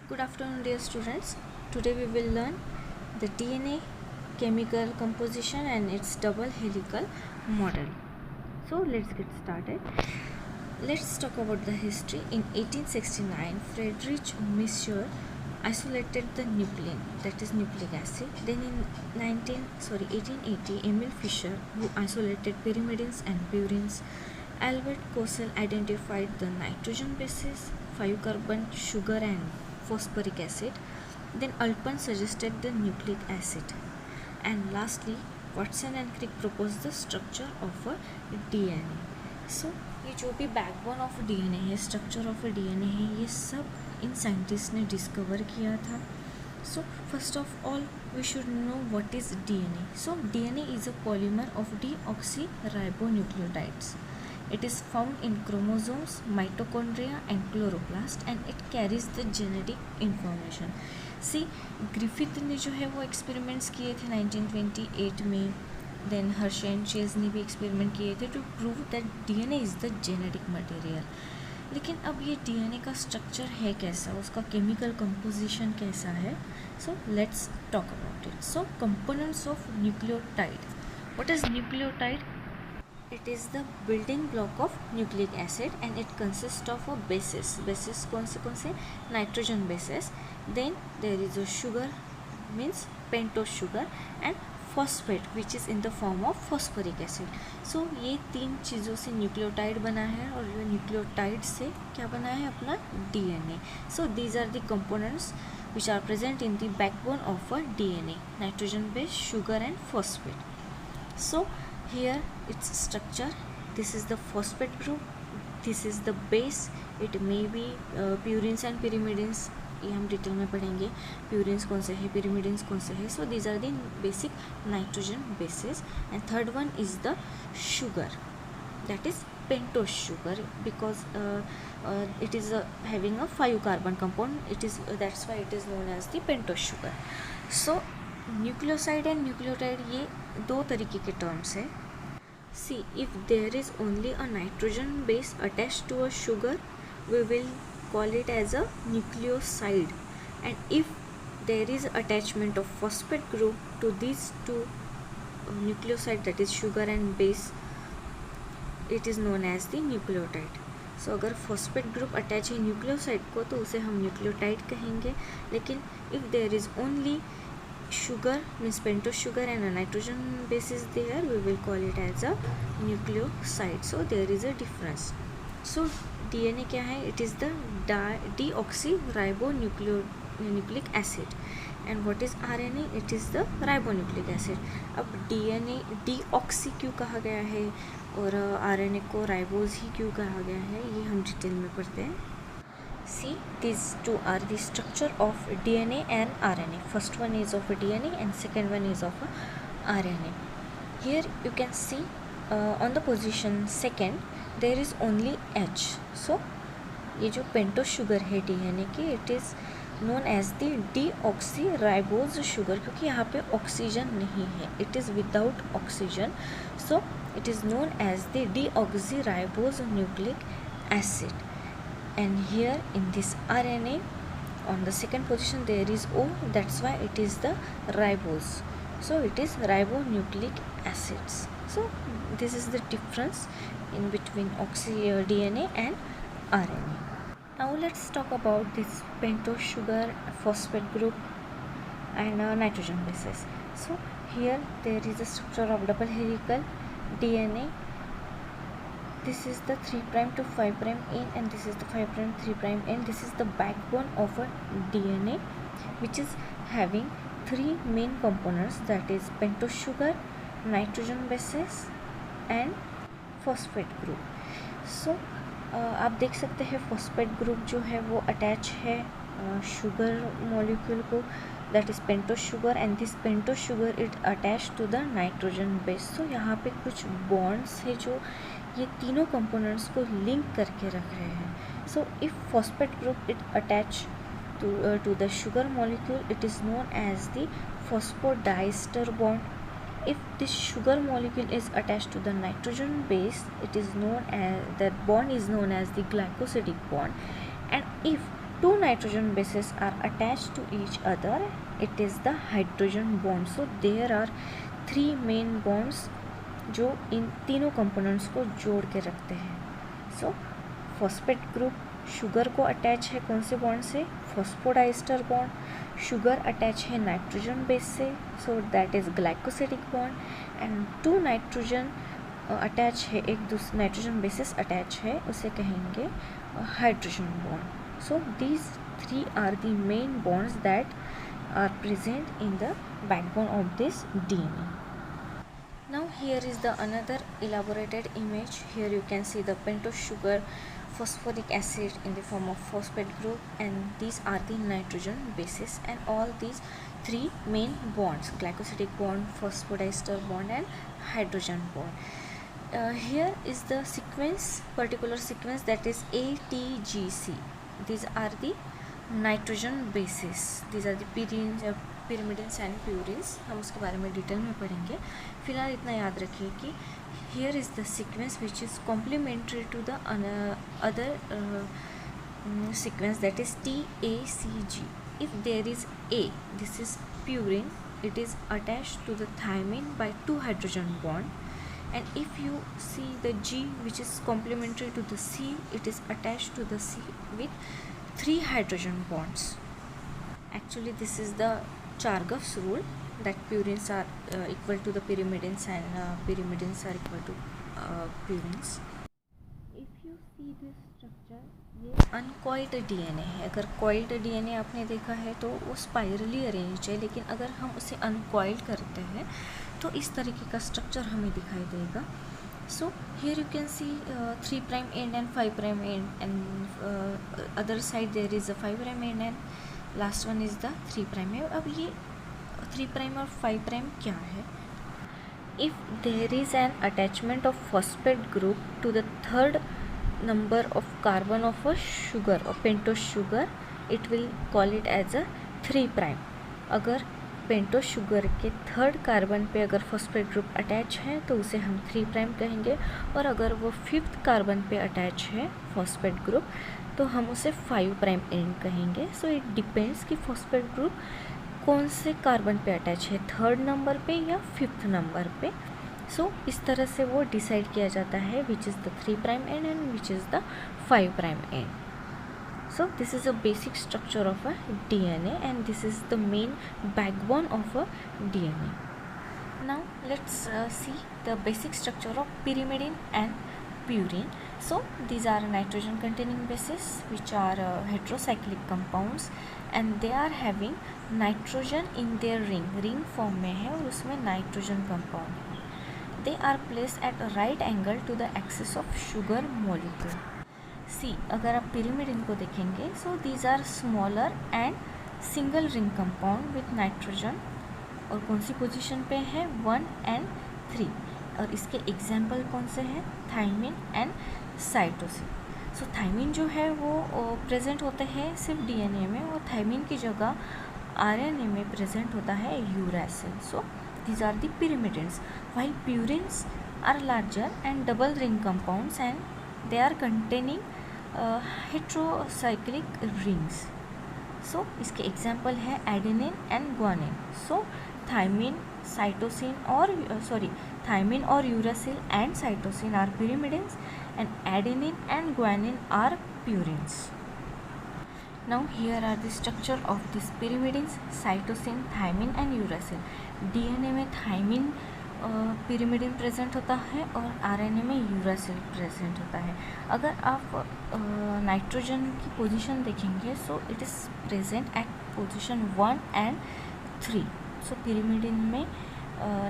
Good afternoon, dear students. Today we will learn the DNA chemical composition and its double helical model. So let's get started. Let's talk about the history. In 1869, Friedrich Miescher isolated the nuclein, that is nucleic acid. Then in 1880, Emil Fischer, who isolated pyrimidines and purines. Albert Cossel identified the nitrogen bases, 5-carbon sugar and phosphoric acid. Then Alpern suggested the nucleic acid. And lastly, Watson and Crick proposed the structure of a DNA. So ये जो भी backbone of DNA है, structure of DNA है, ये सब इन scientist ने discover किया था. So first of all, we should know what is DNA. So DNA is a polymer of deoxyribonucleotides. It is found in chromosomes, mitochondria and chloroplast and it carries the genetic information. See, Griffith ने जो है वो experiments किए थे 1928 में. Then Hershey and chase ने भी experiment किए थे to prove that DNA is the genetic material. लेकिन अब ये डीएनए का स्ट्रक्चर है कैसा, उसका केमिकल कंपोजिशन कैसा है. So let's talk about it. So components of nucleotide. What is nucleotide? It is the building block of nucleic acid and it consists of a bases. Bases कौन से nitrogen bases. Then there is a sugar, means pentose sugar, and phosphate which is in the form of phosphoric acid. So ये तीन चीज़ों से nucleotide बना है और ये न्यूक्लियोटाइड से क्या बना है अपना DNA. So these are the components which are present in the backbone of a DNA: nitrogen base, sugar and phosphate. So here its structure. This is the phosphate group, this is the base. It may be purines and pyrimidines. ये हम detail में पढ़ेंगे purines कौन से है, pyrimidines कौन से है. So these are the basic nitrogen bases. And third one is the sugar, that is pentose sugar, because it is having a 5-carbon compound. It is that's why it is known as the pentose sugar. So nucleoside and nucleotide ये दो तरीके के terms है. See, if there is only a nitrogen base attached to a sugar, we will call it as a nucleoside. And if there is attachment of phosphate group to these two nucleoside, that is sugar and base, it is known as the nucleotide. So अगर phosphate group attach है nucleoside को तो उसे हम nucleotide कहेंगे. लेकिन if there is only sugar, means pentose sugar, and a nitrogen base is there, we will call it as a nucleoside. So there is a difference. So DNA क्या है? It is the deoxyribonucleic acid. And what is RNA? It is the ribonucleic acid. अब DNA deoxy क्यों कहा गया है और RNA को ribose ही क्यों कहा गया है, ये हम डिटेल में पढ़ते हैं. See, these two are the structure of DNA and RNA. First one is of a DNA and second one is of a RNA. Here you can see on the position second there is only H. So ये जो pentose sugar है DNA की, it is known as the deoxyribose sugar, क्योंकि यहाँ पे oxygen नहीं है, it is without oxygen. So it is known as the deoxyribose nucleic acid. And here in this RNA on the second position there is O, that's why it is the ribose. So it is ribonucleic acids. So this is the difference in between DNA and RNA. Now let's talk about this pentose sugar, phosphate group and nitrogen bases. So here there is a structure of double helical DNA. This is the 3' to 5' end and this is the 5' 3' end. This is the backbone of a DNA which is having three main components, that is pentose sugar, nitrogen bases and phosphate group. So आप देख सकते हैं phosphate group जो है वो attach है sugar molecule को, that is pentose sugar, and this pentose sugar it attached to the nitrogen base. So यहाँ पे कुछ bonds है जो ये तीनों कंपोनेंट्स को लिंक करके रख रहे हैं. So if phosphate group it attach to the sugar molecule, it is known as the phosphodiester bond. if this sugar molecule is attached to the nitrogen base, it is known as, that bond is known as the glycosidic bond. And if two nitrogen bases are attached to each other, it is the hydrogen bond. So there are three main bonds जो इन तीनों components को जोड़ के रखते हैं. So phosphate group sugar को attach है कौन से बॉन्ड से? Phosphodiester bond. शुगर अटैच है नाइट्रोजन बेस से, so that is glycosidic bond. And two nitrogen attach है, एक दूसरे नाइट्रोजन बेसिस अटैच है, उसे कहेंगे hydrogen bond. So these three are the main bonds that are present in the backbone of this DNA. Now here is the another elaborated image. Here you can see the pentose sugar, phosphoric acid in the form of phosphate group, and these are the nitrogen bases, and all these three main bonds, glycosidic bond, phosphodiester bond and hydrogen bond. Here is the sequence, particular sequence, that is ATGC. These are the nitrogen bases, these are the pyrimidines and purines. हम उसके बारे में detail में पढ़ेंगे. फिलहाल इतना याद रखिए कि here is the sequence which is complementary to the other sequence, that is TACG. If there is A, this is purine, it is attached to the thymine by two hydrogen bond, and if you see the G, which is complementary to the C, it is attached to the C with three hydrogen bonds. Actually this is the Chargaff's rule, that purines are equal to the pyrimidines and pyrimidines are equal to purines. If you see this structure, ये uncoiled DNA है. अगर coiled DNA आपने देखा है तो वो spirally arranged है, लेकिन अगर हम उसे अनकॉइल्ड करते हैं तो इस तरीके का स्ट्रक्चर हमें दिखाई देगा. So here you can see 3' end and 5' end, and other side there is a 5' end, and last one is the 3' end. अब ये 3' और 5' क्या है? If there is an attachment of phosphate group to the third number of carbon of a sugar or pentose sugar, it will call it as a 3'. अगर pentose sugar के third carbon पे अगर phosphate group attach है तो उसे हम 3' कहेंगे, और अगर वो फिफ्थ कार्बन पे अटैच है फॉस्फेट ग्रुप तो हम उसे 5' एंड कहेंगे. सो इट डिपेंड्स कि फॉस्फेट ग्रुप कौन से कार्बन पे अटैच है, थर्ड नंबर पे या फिफ्थ नंबर पे. सो इस तरह से वो डिसाइड किया जाता है which is the 3' and and which is the 5' and. So this is a basic structure of a DNA, and this is the main backbone of a DNA. Now let's see the basic structure of pyrimidine and purine. So these are nitrogen containing bases which are heterocyclic compounds, and they are having nitrogen in their ring form में है और उसमें nitrogen compound है. They are placed at a right angle to the axis of sugar molecule. सी, अगर आप pyrimidine को देखेंगे, so these are smaller and single ring compound with nitrogen, और कौन सी पोजीशन पे है? 1 and 3. और इसके एग्जाम्पल कौन से हैं? Thymine and cytosine. So thymine जो है वो प्रेजेंट होते हैं सिर्फ DNA में, और थाइमिन की जगह RNA में प्रेजेंट होता है uracil. So these are the pyrimidines, while purines are larger and double ring compounds, and they are containing heterocyclic rings. So इसके एग्जाम्पल है adenine and guanine. So thymine, cytosine और thymine और uracil and cytosine are pyrimidines, and adenine and guanine are purines. Now here are the structure of these pyrimidines, cytosine, thymine and uracil. DNA में thymine pyrimidine present होता है और RNA में uracil present होता है. अगर आप नाइट्रोजन की पोजीशन देखेंगे, so it is present at position 1 and 3. So pyrimidine में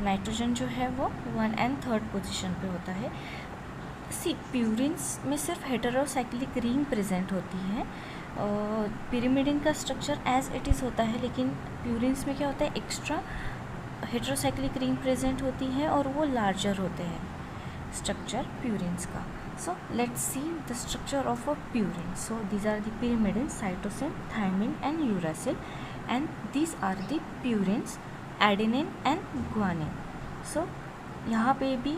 नाइट्रोजन जो है वो 1 and 3rd पोजीशन पे होता है. सी, प्यूरिन्स में सिर्फ हेटेरोसाइक्लिक रिंग प्रेजेंट होती है. pyrimidine का स्ट्रक्चर एज इट इज़ होता है, लेकिन प्यूरिन्स में क्या होता है? एक्स्ट्रा हेटेरोसाइक्लिक रिंग प्रेजेंट होती है और वो लार्जर होते हैं स्ट्रक्चर प्यूरिन्स का. So let's see the structure of a purine. So these are the pyrimidines, cytosine, thymine and uracil, and these are the purines, adenine and guanine. So यहाँ पे भी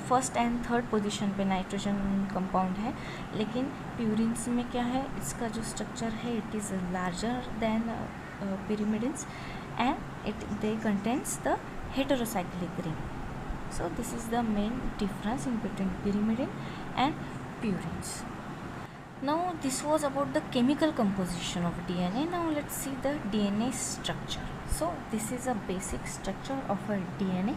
फर्स्ट एंड थर्ड पोजीशन पे nitrogen compound है, लेकिन purines में क्या है, इसका जो स्ट्रक्चर है it is larger than pyrimidines and they contains the heterocyclic ring. So this is the main difference in between pyrimidine and purines. Now this was about the chemical composition of DNA. Now let's see the DNA structure. So this is a basic structure of a DNA.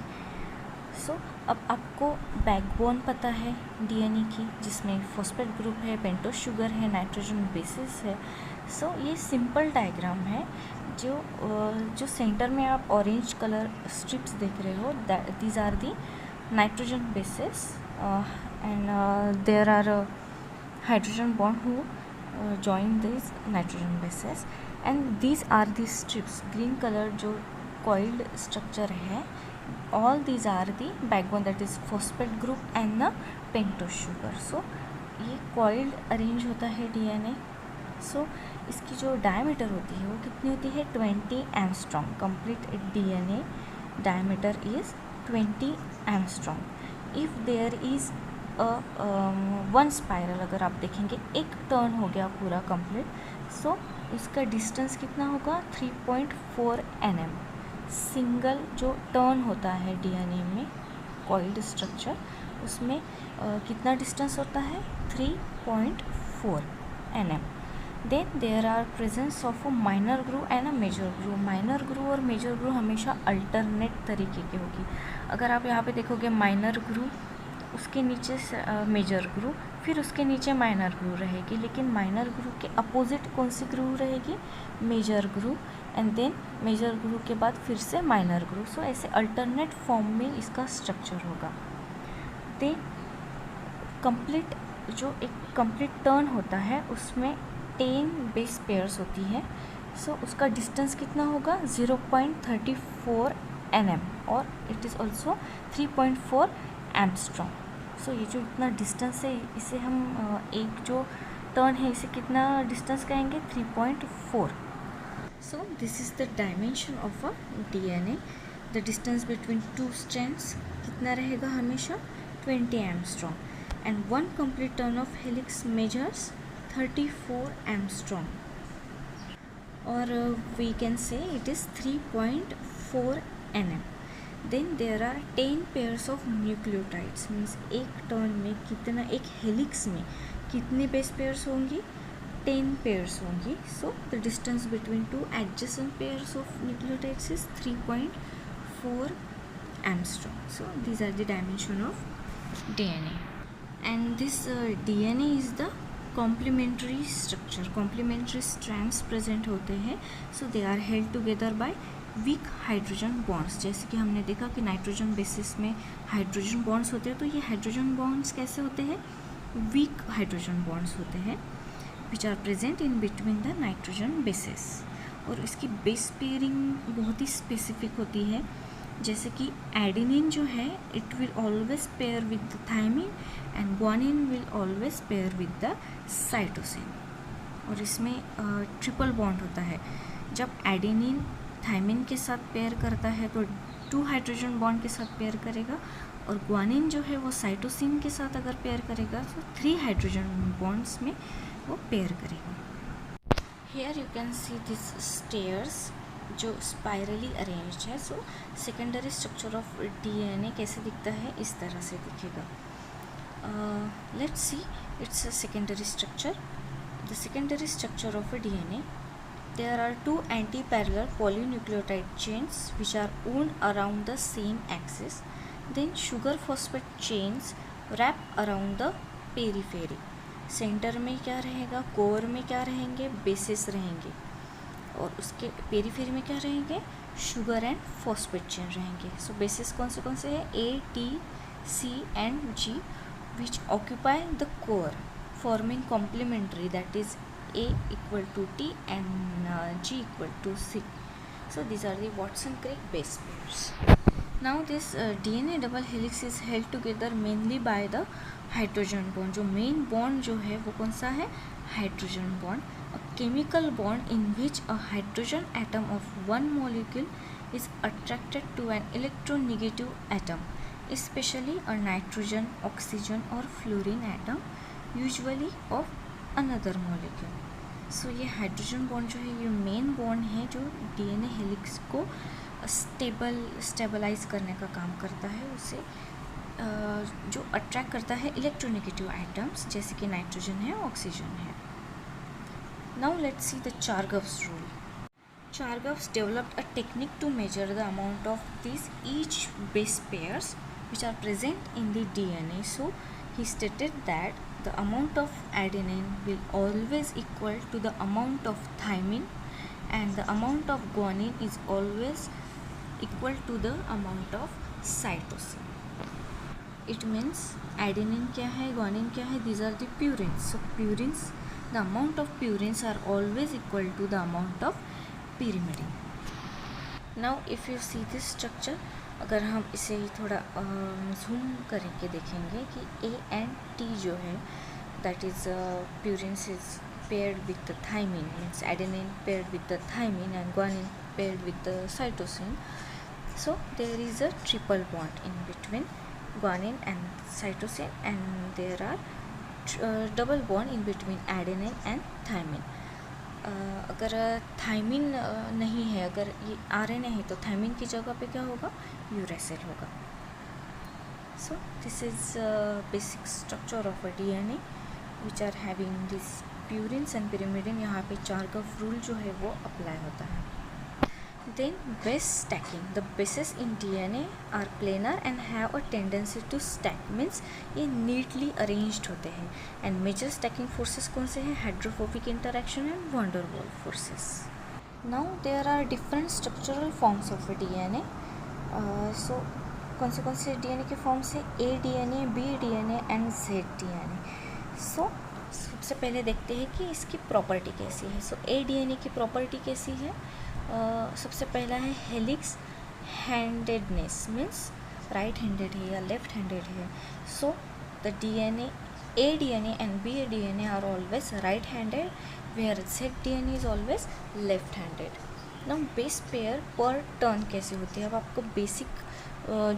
So अब आपको backbone पता है DNA की, जिसमें phosphate group है, pentose sugar है, nitrogen bases है. सो ये सिंपल डायग्राम है. जो सेंटर में आप ऑरेंज कलर स्ट्रिप्स देख रहे हो, these are the nitrogen bases and there are hydrogen bond who join these nitrogen bases, and these are the strips. Green color जो coiled structure है, all these are the backbone, that is phosphate group and the pentose sugar. So ये coiled arrange होता है DNA. So इसकी जो diameter होती है वो कितनी होती है, 20 angstrom. Complete DNA diameter is 20 angstrom. If there is one spiral, अगर आप देखेंगे एक टर्न हो गया पूरा कंप्लीट, सो उसका डिस्टेंस कितना होगा, 3.4 nm. सिंगल जो टर्न होता है डीएनए में कॉइल्ड स्ट्रक्चर, उसमें कितना डिस्टेंस होता है, 3.4 nm. Then there are presence of a minor groove and a major groove. Minor groove और मेजर ग्रूव हमेशा अल्टरनेट तरीके की होगी. अगर आप यहाँ पे देखोगे माइनर ग्रूव, उसके नीचे मेजर ग्रूव, फिर उसके नीचे माइनर ग्रूव रहेगी, लेकिन माइनर ग्रूव के अपोजिट कौन सी ग्रूव रहेगी, major groove, and then major groove के बाद फिर से माइनर ग्रूव. सो ऐसे अल्टरनेट फॉर्म में इसका स्ट्रक्चर होगा. देन कंप्लीट जो एक कंप्लीट टर्न होता है उसमें 10 बेस पेयर्स होती है. सो उसका डिस्टेंस कितना होगा, 0.34 nm, और इट इज़ ऑल्सो 3.4 एम्स्ट्रॉम. सो ये जो इतना डिस्टेंस है, इसे हम एक जो टर्न है इसे कितना डिस्टेंस कहेंगे, 3.4. So this is the dimension of a DNA. The distance between two strands कितना रहेगा, हमेशा 20 angstrom, and one complete turn of helix measures 34 angstrom, और we can say it is 3.4 nm. Then there are 10 pairs of nucleotides. Means एक टर्न में कितना, एक helix में कितने बेस पेयर्स होंगी, 10 पेयर्स होंगी. So the distance between two adjacent pairs of nucleotides is 3.4 angstrom. So these are the dimension of DNA, and this DNA is the complementary structure. Complementary strands present होते हैं. So they are held together by weak hydrogen bonds. जैसे कि हमने देखा कि nitrogen bases में hydrogen bonds होते हैं, तो ये हाइड्रोजन बॉन्ड्स कैसे होते हैं, वीक हाइड्रोजन बॉन्ड्स होते हैं, which are present in between the nitrogen bases. और इसकी बेस पेयरिंग बहुत ही स्पेसिफिक होती है. जैसे कि एडेनिन जो है, it will always pair with the thymine, and guanine will always pair with the cytosine. और इसमें ट्रिपल बॉन्ड होता है. जब एडेनिन थायमिन के साथ पेयर करता है तो 2 हाइड्रोजन बॉन्ड के साथ पेयर करेगा, और ग्वानिन जो है वो साइटोसिन के साथ अगर पेयर करेगा तो 3 हाइड्रोजन बॉन्ड्स में वो पेयर करेगा. Here you can see this stairs जो स्पाइरली अरेंज्ड है. So secondary structure of DNA कैसे दिखता है, इस तरह से दिखेगा. Let's see it's a secondary structure. The secondary structure of a DNA, there are 2 anti-parallel polynucleotide chains which are wound around the same axis. Then sugar phosphate chains wrap around the periphery. Centre में क्या रहेगा, core में क्या रहेंगे, basis रहेंगे, और उसके periphery में क्या रहेंगे, शुगर एंड फॉस्फेट चेन रहेंगे. सो बेसिस कौन से है, A, T, C and G, which occupy the core forming complementary, that is A equal to T and G equal to C. So these are the Watson-Crick base pairs. Now this DNA double helix is held together mainly by the hydrogen bond. जो main bond जो है वो कौन सा है, hydrogen bond. A chemical bond in which a hydrogen atom of one molecule is attracted to an electronegative atom, especially a nitrogen, oxygen or fluorine atom, usually of another molecule. सो ये hydrogen bond जो है ये main bond है जो DNA helix को stabilise करने का काम करता है, उसे जो अट्रैक्ट करता है इलेक्ट्रोनेगेटिव आइटम्स जैसे कि नाइट्रोजन है, ऑक्सीजन है. Now let's see the Chargaff's rule. Chargaff developed a technique to measure the amount of these each base pairs which are present in the DNA. So he stated that the amount of adenine will always equal to the amount of thymine and the amount of guanine is always equal to the amount of cytosine. It means adenine क्या है, guanine क्या है, these are the purines. So purines, the amount of purines are always equal to the amount of pyrimidine. Now if you see this structure, अगर हम इसे थोड़ा zoom करके देखेंगे कि A and T जो है that is purines is paired with the thymine, means adenine paired with the thymine and guanine paired with the cytosine. So there is a triple bond in between guanine and cytosine and there are double bond in between adenine and thymine. अगर thymine नहीं है, अगर ये RNA है तो thymine की जगह पे क्या होगा, यूरेसिल होगा. So this is basic structure of a DNA which are having this purines and pyrimidine. यहाँ पे चार्गव रूल जो है वो अप्लाई होता है. Then base stacking. The bases in DNA are planar and have a tendency to stack, means ये neatly arranged होते हैं. And major stacking forces कौन से हैं, hydrophobic interaction and van der Waals forces. Now there are different structural forms of DNA. So कौन से DNA के forms है, A DNA, B DNA and Z DNA. So सबसे पहले देखते हैं कि इसकी प्रॉपर्टी कैसी है. सो A DNA की प्रॉपर्टी कैसी है, सबसे पहला है helix handedness, means right handed है या लेफ्ट हैंडेड है. So the DNA A DNA and B DNA are always right handed where Z DNA is always left handed. now base pair per turn कैसे होती है. अब आपको basic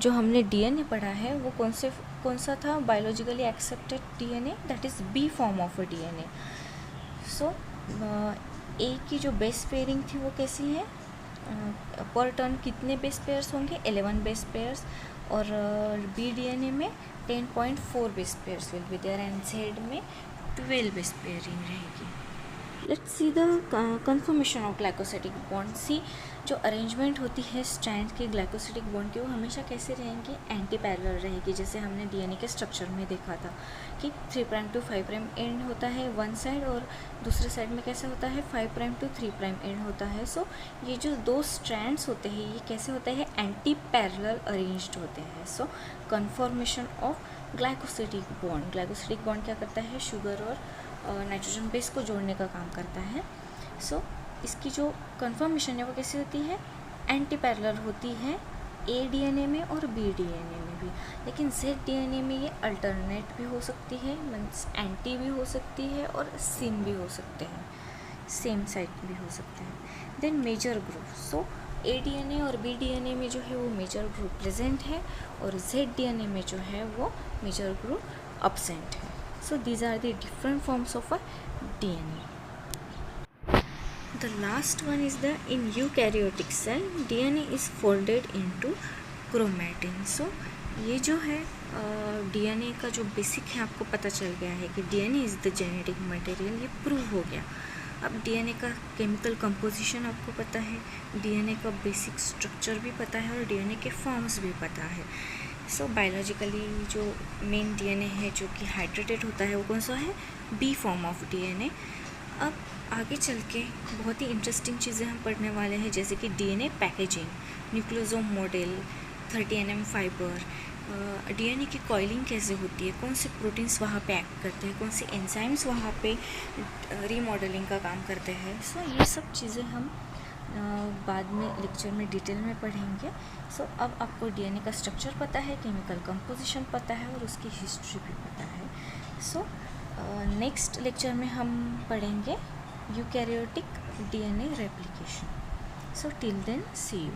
जो हमने डीएनए पढ़ा है वो कौन सा था, biologically accepted DNA, that is B form of a DNA. So A की जो बेस पेयरिंग थी वो कैसी है, पर टर्न कितने बेस पेयर्स होंगे, 11 बेस पेयर्स, और बी डीएनए में 10.4 base pairs will be there and Z में 12 बेस पेयरिंग रहेगी. Let's see the conformation of glycosidic bond. See जो अरेंजमेंट होती है स्ट्रैंड के ग्लाइकोसिडिक बॉन्ड की वो हमेशा कैसे रहेंगी, एंटी पैरेलल रहेगी. जैसे हमने डीएनए के स्ट्रक्चर में देखा था कि 3' to 5' एंड होता है वन साइड और दूसरे साइड में कैसे होता है 5' to 3' एंड होता है. सो ये जो दो स्ट्रैंड्स होते हैं ये कैसे होते हैं, एंटी पैरेलल अरेंज्ड होते हैं. So conformation of glycosidic bond. Glycosidic bond क्या करता है, शुगर और नाइट्रोजन बेस को जोड़ने का काम करता है. सो इसकी जो कन्फर्मेशन है वो कैसी होती है, एंटी पैरेलल होती है ए डीएनए में और बी डीएनए में भी. लेकिन जेड डीएनए में ये अल्टरनेट भी हो सकती है, मीन्स एंटी भी हो सकती है और सिम भी हो सकते हैं, सेम साइड भी हो सकते हैं. Then major group. So A DNA और बी डीएनए में जो है वो मेजर ग्रुप प्रेजेंट है और जेड डीएनए में जो है वो मेजर ग्रुप अब्सेंट है. So these are the different forms of a DNA. The last one is the in eukaryotic cell DNA is folded into chromatin. So ये जो है DNA का जो बेसिक है आपको पता चल गया है कि DNA is the genetic material, ये प्रूव हो गया. अब DNA का केमिकल कंपोजिशन आपको पता है, DNA का बेसिक स्ट्रक्चर भी पता है और DNA के फॉर्म्स भी पता है. सो बायोलॉजिकली जो मेन डीएनए है जो कि हाइड्रेटेड होता है वो कौन सा है, बी फॉर्म ऑफ डीएनए. अब आगे चल के बहुत ही इंटरेस्टिंग चीज़ें हम पढ़ने वाले हैं जैसे कि DNA packaging, nucleosome model, 30 nm fibre, DNA की कॉइलिंग कैसे होती है, कौन से प्रोटीन्स वहाँ पे एक्ट करते हैं, कौन से एंजाइम्स वहाँ पे रीमॉडलिंग का काम करते हैं. सो ये सब चीज़ें हम बाद में लेक्चर में डिटेल में पढ़ेंगे. सो अब आपको डीएनए का स्ट्रक्चर पता है, केमिकल कंपोजिशन पता है और उसकी हिस्ट्री भी पता है. सो नेक्स्ट लेक्चर में हम पढ़ेंगे eukaryotic DNA replication. So till then see you.